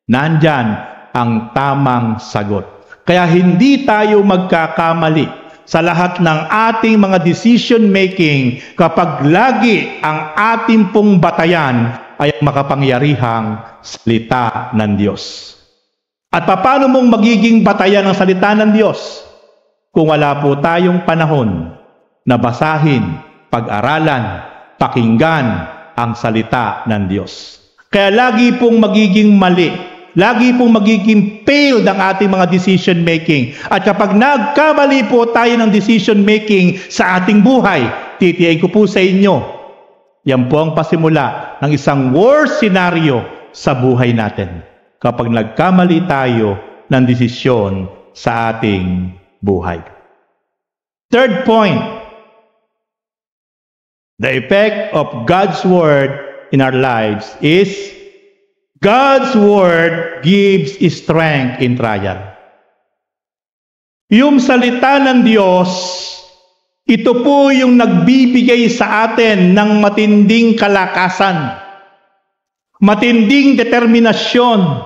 Nandyan ang tamang sagot. Kaya hindi tayo magkakamali sa lahat ng ating mga decision making kapag lagi ang ating pong batayan ay makapangyarihang salita ng Diyos. At paano mong magiging batayan ang salita ng Diyos kung wala po tayong panahon na basahin, pag-aralan, pakinggan ang salita ng Diyos. Kaya lagi pong magiging mali, lagi pong magiging failed ang ating mga decision making. At kapag nagkamali po tayo ng decision making sa ating buhay, titiyain ko po sa inyo, yan po ang pasimula ng isang worst scenario sa buhay natin kapag nagkamali tayo ng desisyon sa ating buhay. Third point, the effect of God's Word in our lives is God's Word gives strength in trial. Yung salita ng Diyos, ito po yung nagbibigay sa atin ng matinding kalakasan, matinding determinasyon,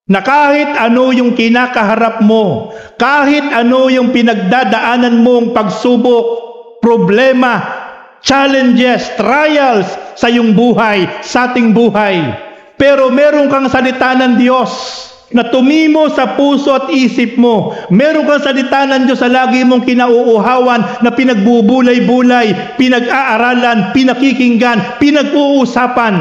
na kahit ano yung kinakaharap mo, kahit ano yung pinagdadaanan mong pagsubok, problema, challenges, trials sa iyong buhay, sa ating buhay. Pero meron kang salita ng Diyos na tumimo sa puso at isip mo. Meron kang salita ng Diyos sa lagi mong kinauuhawan na pinagbubulay-bulay, pinag-aaralan, pinakikinggan, pinag-uusapan.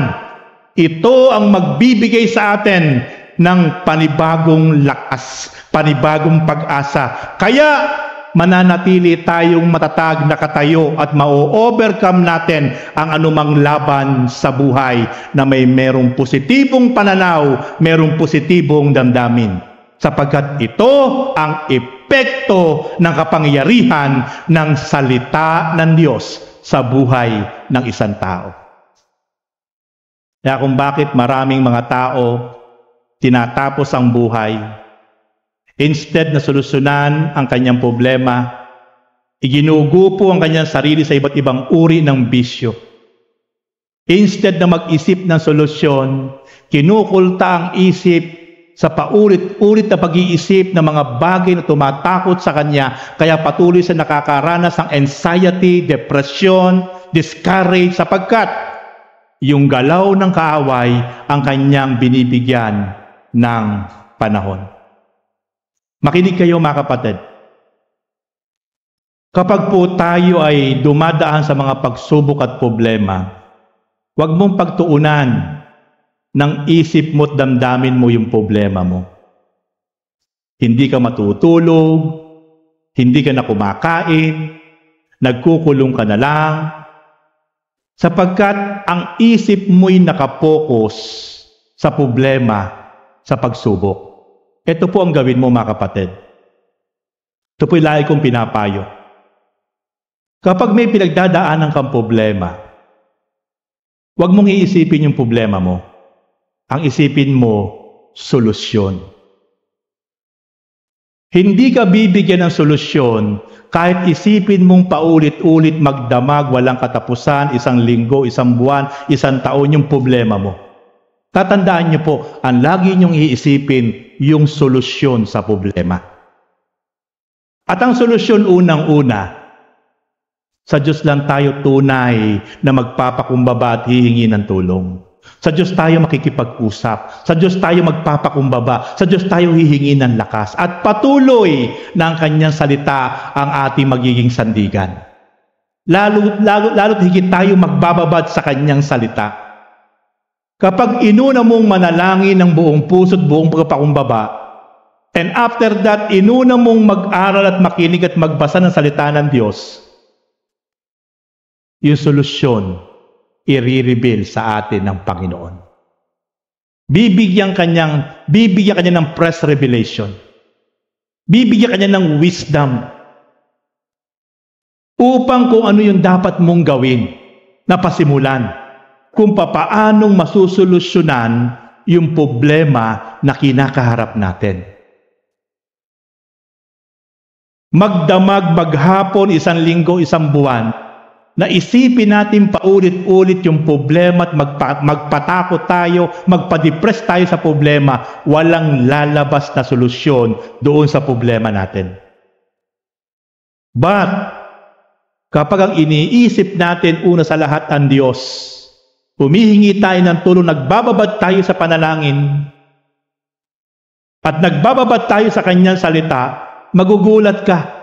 Ito ang magbibigay sa atin ng panibagong lakas, panibagong pag-asa. Kaya mananatili tayong matatag na katayo at ma-overcome natin ang anumang laban sa buhay na merong positibong pananaw, merong positibong damdamin. Sapagkat ito ang epekto ng kapangyarihan ng salita ng Diyos sa buhay ng isang tao. Kaya kung bakit maraming mga tao tinatapos ang buhay, instead na solusyonan ang kanyang problema, iginugupo ang kanyang sarili sa iba't ibang uri ng bisyo. Instead na mag-isip ng solusyon, kinukulta ang isip sa paulit-ulit na pag-iisip ng mga bagay na tumatakot sa kanya, kaya patuloy siya nakakaranas ng anxiety, depression, discourage, sapagkat yung galaw ng kaaway ang kanyang binibigyan ng panahon. Makinig kayo mga kapatid. Kapag po tayo ay dumadaan sa mga pagsubok at problema, huwag mong pagtuunan ng isip mo at damdamin mo yung problema mo. Hindi ka matutulog, hindi ka na kumakain, nagkukulong ka na lang, sapagkat ang isip mo'y nakapokus sa problema, sa pagsubok. Ito po ang gawin mo mga kapatid. Ito po'y lagi kong pinapayo. Kapag may pinagdadaanan kang problema, huwag mong iisipin yung problema mo. Ang isipin mo, solusyon. Hindi ka bibigyan ng solusyon kahit isipin mong paulit-ulit magdamag, walang katapusan, isang linggo, isang buwan, isang taon yung problema mo. Tatandaan niyo po, ang lagi niyong iisipin yung solusyon sa problema. At ang solusyon unang-una, sa Diyos lang tayo tunay na magpapakumbaba at hihingi ng tulong. Sa Diyos tayo makikipag-usap. Sa Diyos tayo magpapakumbaba. Sa Diyos tayo hihingi ng lakas. At patuloy na ang kanyang salita ang ating magiging sandigan. Lalo't higit tayo magbababad sa kanyang salita. Kapag inuna mong manalangin ng buong puso at buong pagpapakumbaba, and after that, inuna mong mag-aral at makinig at magbasa ng salita ng Diyos, yung solusyon, i-reveal sa atin ng Panginoon. Bibigyan kanya ng fresh revelation. Bibigyan kanya ng wisdom upang kung ano yung dapat mong gawin na pasimulan, kung papaanong masusolusyonan yung problema na kinakaharap natin. Magdamag, maghapon, isang linggo, isang buwan, na isipin natin paulit-ulit yung problema at magpatakot tayo, magpa-depress tayo sa problema, walang lalabas na solusyon doon sa problema natin. But, kapag ang iniisip natin una sa lahat ang Diyos, humihingi tayo ng tulong, nagbababad tayo sa panalangin, at nagbababad tayo sa kanyang salita, magugulat ka.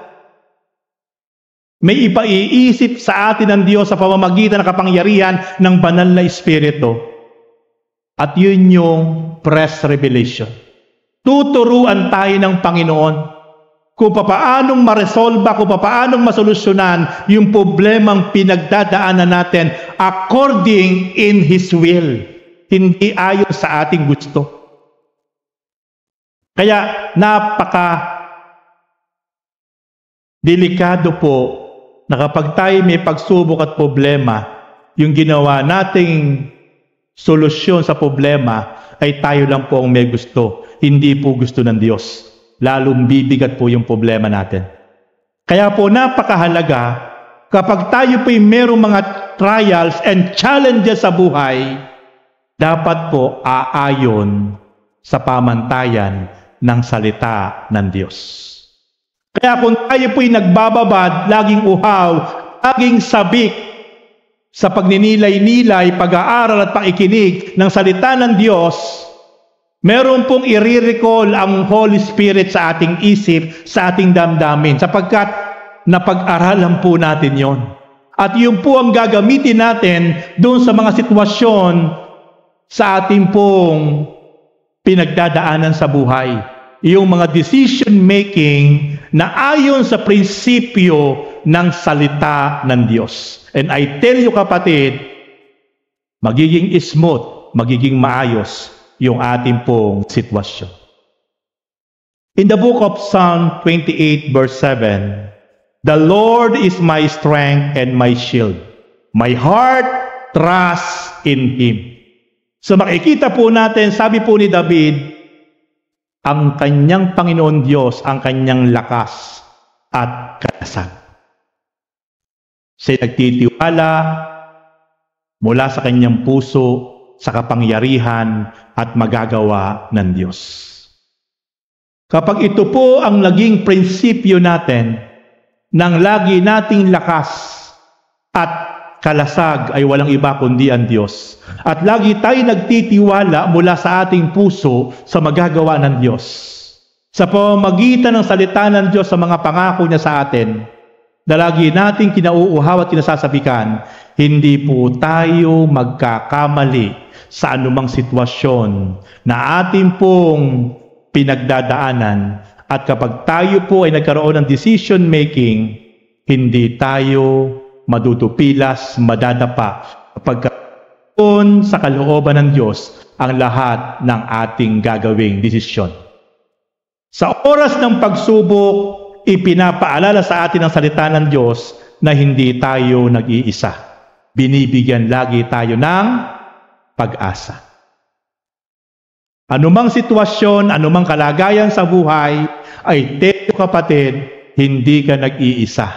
May ipaiisip sa atin ng Diyos sa pamamagitan ng kapangyarihan ng banal na Espiritu. At yun yung fresh revelation. Tuturuan tayo ng Panginoon kung papaanong maresolba, kung papaanong masolusyonan yung problemang pinagdadaanan natin according in His will. Hindi ayon sa ating gusto. Kaya delikado po na kapag tayo may pagsubok at problema, yung ginawa nating solusyon sa problema ay tayo lang po ang may gusto, hindi po gusto ng Diyos. Lalong bibigat po yung problema natin. Kaya po napakahalaga kapag tayo po'y merong mga trials and challenges sa buhay, dapat po aayon sa pamantayan ng salita ng Diyos. Kaya kung tayo po'y nagbababad, laging uhaw, laging sabik sa pagninilay-nilay, pag-aaral at pakikinig ng salita ng Diyos, meron pong i-recall ang Holy Spirit sa ating isip, sa ating damdamin, sapagkat napag-aralan po natin yon. At yun po ang gagamitin natin doon sa mga sitwasyon sa ating pong pinagdadaanan sa buhay. Yung mga decision making na ayon sa prinsipyo ng salita ng Diyos. And I tell you kapatid, magiging smooth, magiging maayos yung ating pong sitwasyon. In the book of Psalm 28 verse 7, "The Lord is my strength and my shield. My heart trusts in Him." So makikita po natin, sabi po ni David, ang kanyang Panginoon Diyos, ang kanyang lakas at kalasag. Siya nagtitiwala mula sa kanyang puso sa kapangyarihan at magagawa ng Diyos. Kapag ito po ang naging prinsipyo natin, nang lagi nating lakas at kalasag ay walang iba kundi ang Diyos. At lagi tayo nagtitiwala mula sa ating puso sa magagawa ng Diyos. Sa pamamagitan ng salita ng Diyos sa mga pangako niya sa atin, na lagi nating kinauuhaw at kinasasabikan, hindi po tayo magkakamali sa anumang sitwasyon na ating pong pinagdadaanan. At kapag tayo po ay nagkaroon ng decision making, hindi tayo madudupilas, madadapa kapag sa kalooban ng Diyos ang lahat ng ating gagawing desisyon. Sa oras ng pagsubok, ipinapaalala sa atin ang salita ng Diyos na hindi tayo nag-iisa. Binibigyan lagi tayo ng pag-asa. Anumang sitwasyon, anumang kalagayan sa buhay, ay teo kapatid, hindi ka nag-iisa.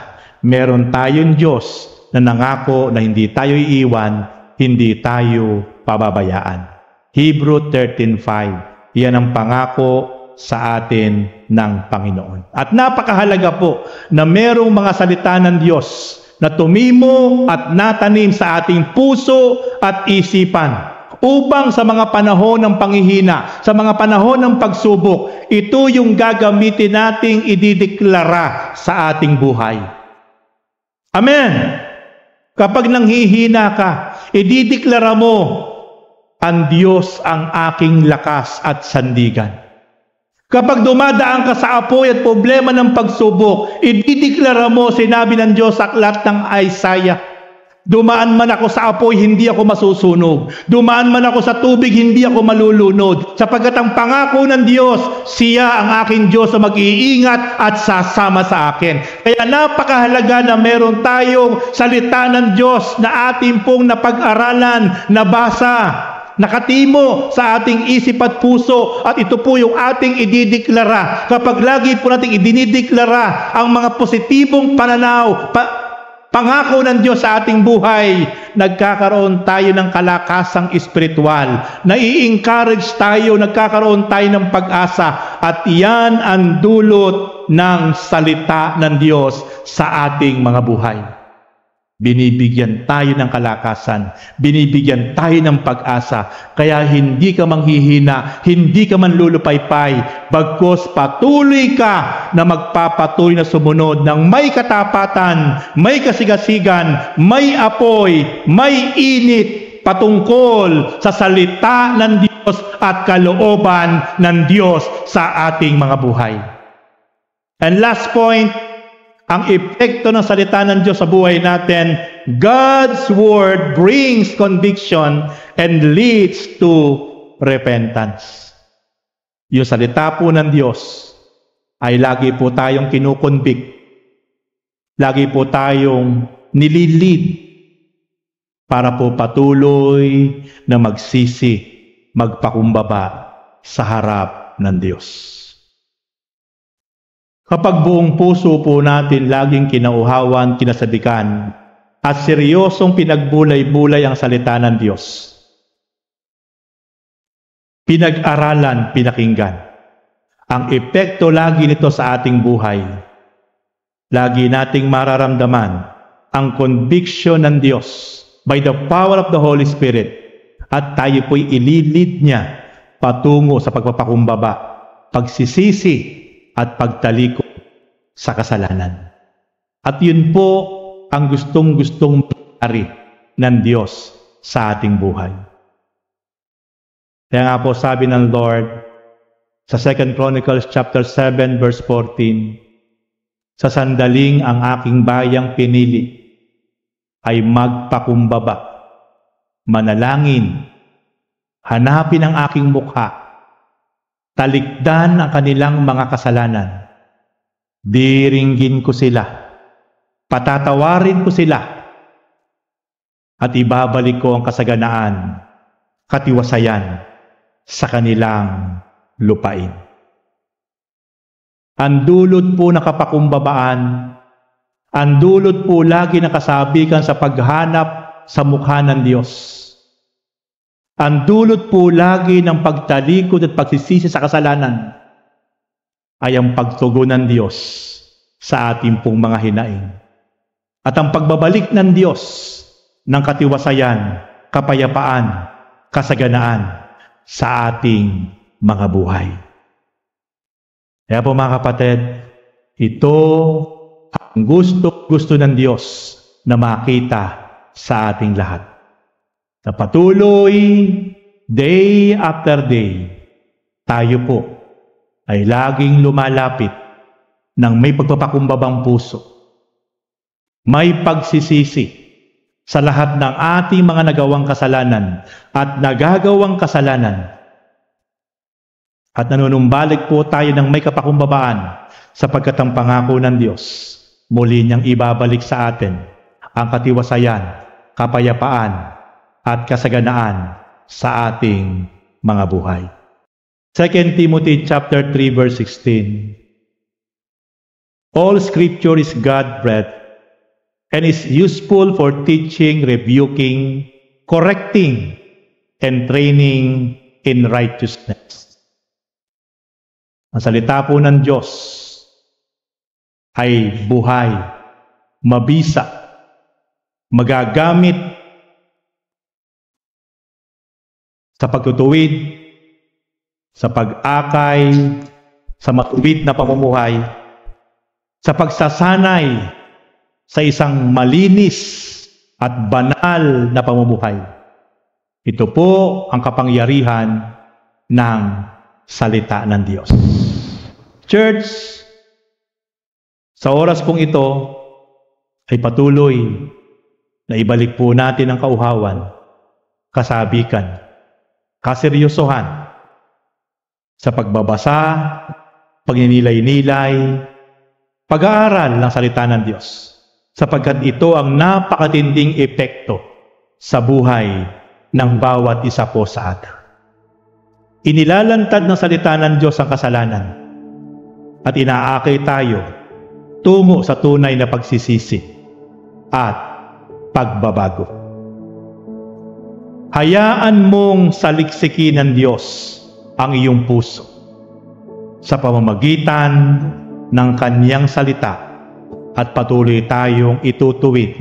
Meron tayong Diyos na nangako na hindi tayo iiwan, hindi tayo pababayaan. Hebrew 13:5, yan ang pangako sa atin ng Panginoon. At napakahalaga po na merong mga salita ng Diyos na tumimo at natanim sa ating puso at isipan. Upang sa mga panahon ng panghihina, sa mga panahon ng pagsubok, ito yung gagamitin nating idideklara sa ating buhay. Amen! Kapag nanghihina ka, idideklara mo, ang Diyos ang aking lakas at sandigan. Kapag dumadaan ka sa apoy at problema ng pagsubok, idideklara mo, sinabi ng Diyos sa aklat ng Isaiah, dumaan man ako sa apoy, hindi ako masusunog. Dumaan man ako sa tubig, hindi ako malulunod. Sapagkat ang pangako ng Diyos, siya ang aking Diyos na mag-iingat at sasama sa akin. Kaya napakahalaga na meron tayong salita ng Diyos na ating pong napag-aralan, nabasa, nakatimo sa ating isip at puso, at ito po yung ating idideklara. Kapag lagi po nating idinideklara ang mga positibong pananaw, pangako ng Diyos sa ating buhay, nagkakaroon tayo ng kalakasang espiritual, nai-encourage tayo, nagkakaroon tayo ng pag-asa, at iyan ang dulot ng salita ng Diyos sa ating mga buhay. Binibigyan tayo ng kalakasan, binibigyan tayo ng pag-asa, kaya hindi ka manghihina, hindi ka manlulupaypay, bagkus patuloy ka na magpapatuloy na sumunod ng may katapatan, may kasigasigan, may apoy, may init, patungkol sa salita ng Diyos at kalooban ng Diyos sa ating mga buhay. And last point, ang epekto ng salita ng Diyos sa buhay natin, God's Word brings conviction and leads to repentance. Yung salita po ng Diyos ay lagi po tayong kinukonvict. Lagi po tayong nililid para po patuloy na magsisi, magpakumbaba sa harap ng Diyos. Kapag buong puso po natin laging kinauhawan, kinasabikan, at seryosong pinagbulay-bulay ang salita ng Diyos, pinag-aralan, pinakinggan, ang epekto lagi nito sa ating buhay, lagi nating mararamdaman ang conviction ng Diyos by the power of the Holy Spirit at tayo po'y ililid niya patungo sa pagpapakumbaba, pagsisisi at pagtalikod sa kasalanan. At yun po ang gustong-gustong mangyari ng Diyos sa ating buhay. Kaya nga po sabi ng Lord sa 2 Chronicles chapter 7 verse 14, sa sandaling ang aking bayang pinili ay magpakumbaba, manalangin, hanapin ang aking mukha, talikdan ang kanilang mga kasalanan, diringgin ko sila, patatawarin ko sila, at ibabalik ko ang kasaganaan, katiwasayan sa kanilang lupain. Ang dulot po ng kapakumbabaan, ang dulot po lagi ng kasabikan sa paghanap sa mukha ng Diyos. Ang dulot po lagi ng pagtalikod at pagsisisi sa kasalanan ay ang pagtugon ng Diyos sa ating pong mga hinaing. At ang pagbabalik ng Diyos ng katiwasayan, kapayapaan, kasaganaan sa ating mga buhay. Kaya po mga kapatid, ito ang gusto ng Diyos na makita sa ating lahat. Na patuloy, day after day, tayo po ay laging lumalapit ng may pagpapakumbabang puso. May pagsisisi sa lahat ng ating mga nagawang kasalanan at nagagawang kasalanan. At nanunumbalik po tayo ng may kapakumbabaan sapagkat ang pangako ng Diyos muli niyang ibabalik sa atin ang katiwasayan, kapayapaan, at kasaganaan sa ating mga buhay. 2 Timothy chapter 3 verse 16. All scripture is God-breathed and is useful for teaching, rebuking, correcting, and training in righteousness. Ang salita po ng Diyos ay buhay, mabisa, magagamit sa pagtutuwid, sa pag-akay, sa matuwid na pamumuhay, sa pagsasanay sa isang malinis at banal na pamumuhay. Ito po ang kapangyarihan ng salita ng Diyos. Church, sa oras pong ito ay patuloy na ibalik po natin ang kauhawan, kasabikan, kaseryosohan sa pagbabasa, pagninilay-nilay, pag-aaral ng salita ng Diyos, sapagkat ito ang napakatinding epekto sa buhay ng bawat isa po sa atin. Inilalantad ng salita ng Diyos ang kasalanan at inaakay tayo tungo sa tunay na pagsisisi at pagbabago. Hayaan mong saliksikin ng Diyos ang iyong puso sa pamamagitan ng Kanyang salita at patuloy tayong itutuwid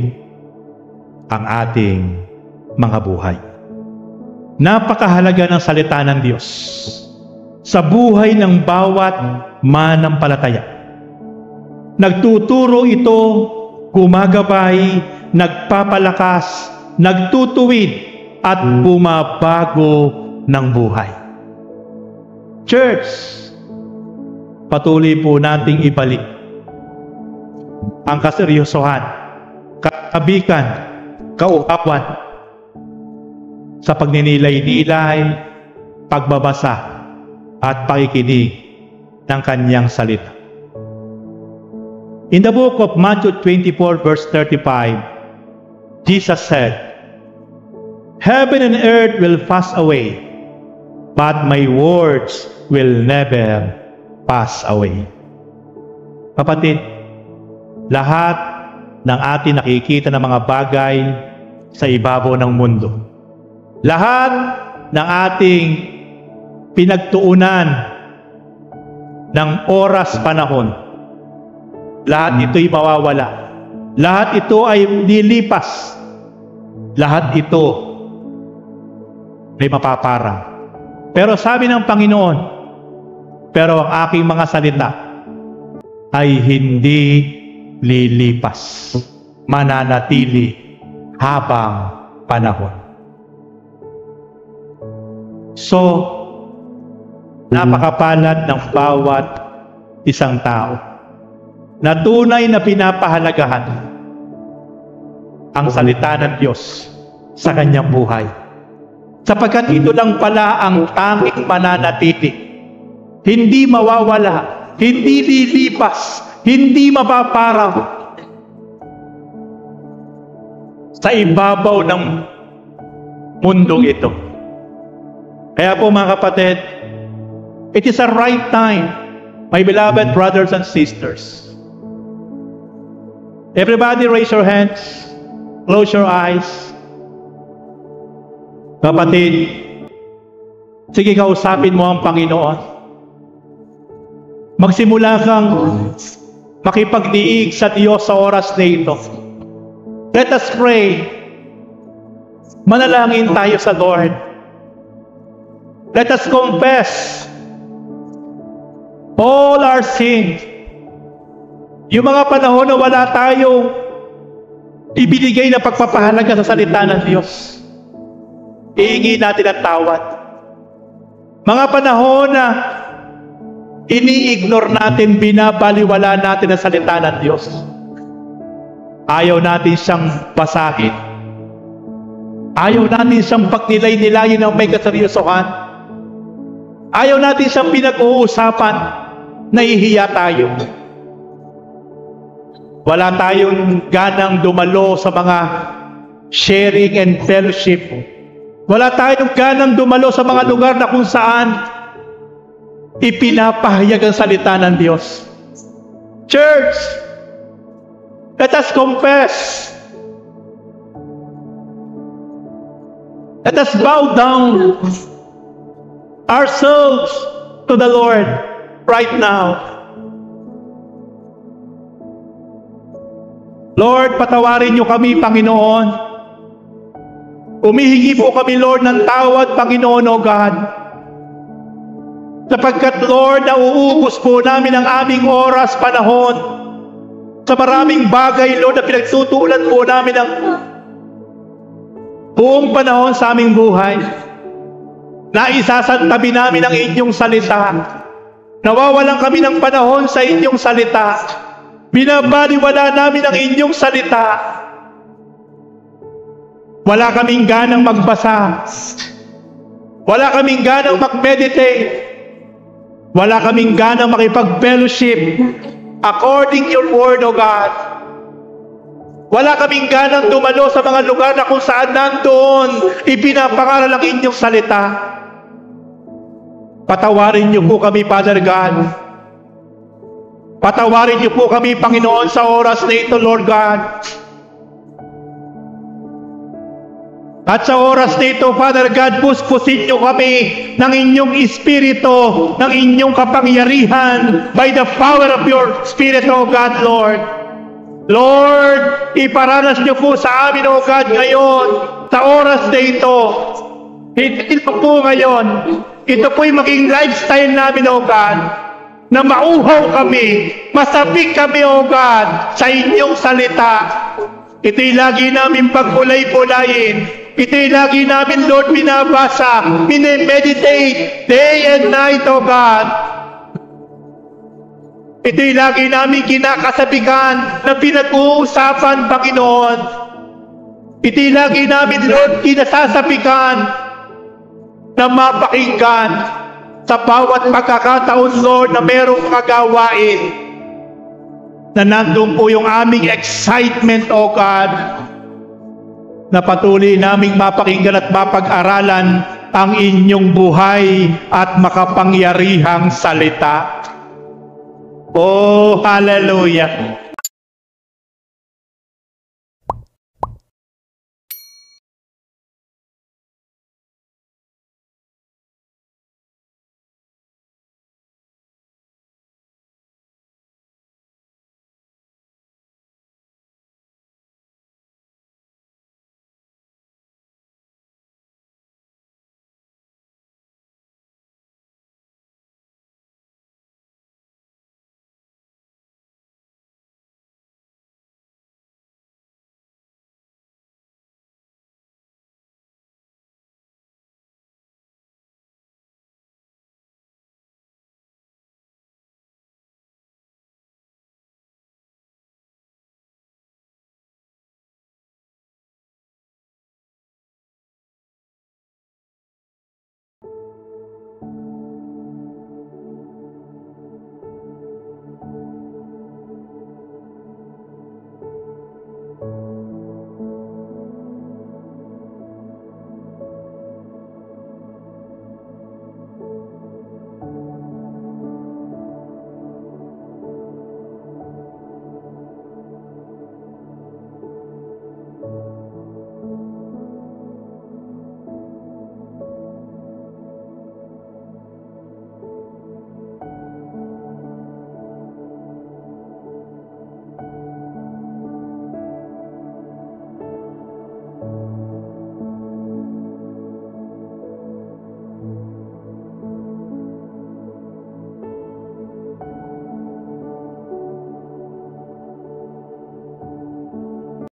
ang ating mga buhay. Napakahalaga ng salita ng Diyos sa buhay ng bawat manampalataya. Nagtuturo ito, gumagabay, nagpapalakas, nagtutuwid, at bumabago ng buhay. Church, patuloy po nating ibalik ang kaseryosohan, kasabikan, kauhawan sa pagninilay-nilay, pagbabasa, at pakikinig ng Kanyang salita. In the book of Matthew 24 verse 35, Jesus said, "Heaven and earth will pass away, but my words will never pass away." Kapatid, lahat ng ating nakikita ng mga bagay sa ibabaw ng mundo, lahat ng ating pinagtuunan ng oras, panahon, lahat ito'y mawawala. Lahat ito ay lilipas. Lahat ito ay mapaparang. Pero sabi ng Panginoon, pero ang aking mga salita ay hindi lilipas, mananatili habang panahon. So, napakapalad ng bawat isang tao na tunay na pinapahalagahan ang salita ng Diyos sa kanyang buhay. Sapagkat ito lang pala ang tanging mananatili. Hindi mawawala, hindi lilipas, hindi mapaparaw sa ibabaw ng mundong ito. Kaya po mga kapatid, it is a right time, my beloved brothers and sisters. Everybody raise your hands, close your eyes. Kapatid, sige kausapin mo ang Panginoon. Magsimula kang makipagdiig sa Diyos sa oras na ito. Let us pray. Manalangin tayo sa Lord. Let us confess all our sins. Yung mga panahon na wala tayong ibinigay na pagpapahalaga sa salita ng Diyos, ihingi natin ang tawad. Mga panahon na ini-ignore natin, binabaliwala natin ang salita ng Diyos. Ayaw natin siyang basahin. Ayaw natin siyang pagnilay-nilayin ng may kaseryosohan. Ayaw natin siyang pinag-uusapan. Nahihiya tayo. Wala tayong ganang dumalo sa mga sharing and fellowship. Wala tayong ganang dumalo sa mga lugar na kung saan ipinapahayag ang salita ng Diyos. Church, let us confess. Let us bow down ourselves to the Lord right now. Lord, patawarin niyo kami, Panginoon. Humihingi po kami, Lord, ng tawad, Panginoon, O God. Sapagkat, Lord, nauubos po namin ang aming oras, panahon, sa maraming bagay, Lord, na pinagtutuulan po namin ang buong panahon sa aming buhay. Naisasantabi namin ang inyong salita. Nawawalan kami ng panahon sa inyong salita. Binabaliwala namin ang inyong salita. Wala kaming ganang magbasa. Wala kaming ganang mag-meditate. Wala kaming ganang makipag-fellowship according to your word, O God. Wala kaming ganang dumalo sa mga lugar na kung saan nandoon ipinapangaral ang inyong salita. Patawarin niyo po kami, Father God. Patawarin niyo po kami, Panginoon, sa oras na ito, Lord God. At sa oras na ito, Father God, puspusin niyo kami ng inyong espiritu, ng inyong kapangyarihan, by the power of your Spirit, O God, Lord. Lord, iparanas niyo po sa amin, O God, ngayon, sa oras na ito. Ito po ngayon, ito po'y maging lifestyle namin, O God, na mauhaw kami, masabik kami, O God, sa inyong salita. Ito'y lagi namin pagbulay-bulayin. Ito'y lagi namin, Lord, binabasa, minimeditate, day and night, O God. Ito'y lagi namin kinakasabikan na pinag-uusapan, Panginoon. Ito'y lagi namin, Lord, kinasasabikan na mapakinggan sa bawat pagkakataon, Lord, na merong kagawain, na nandun po yung aming excitement, O God, na patuloy naming mapakinggan at mapag-aralan ang inyong buhay at makapangyarihang salita. Oh, hallelujah!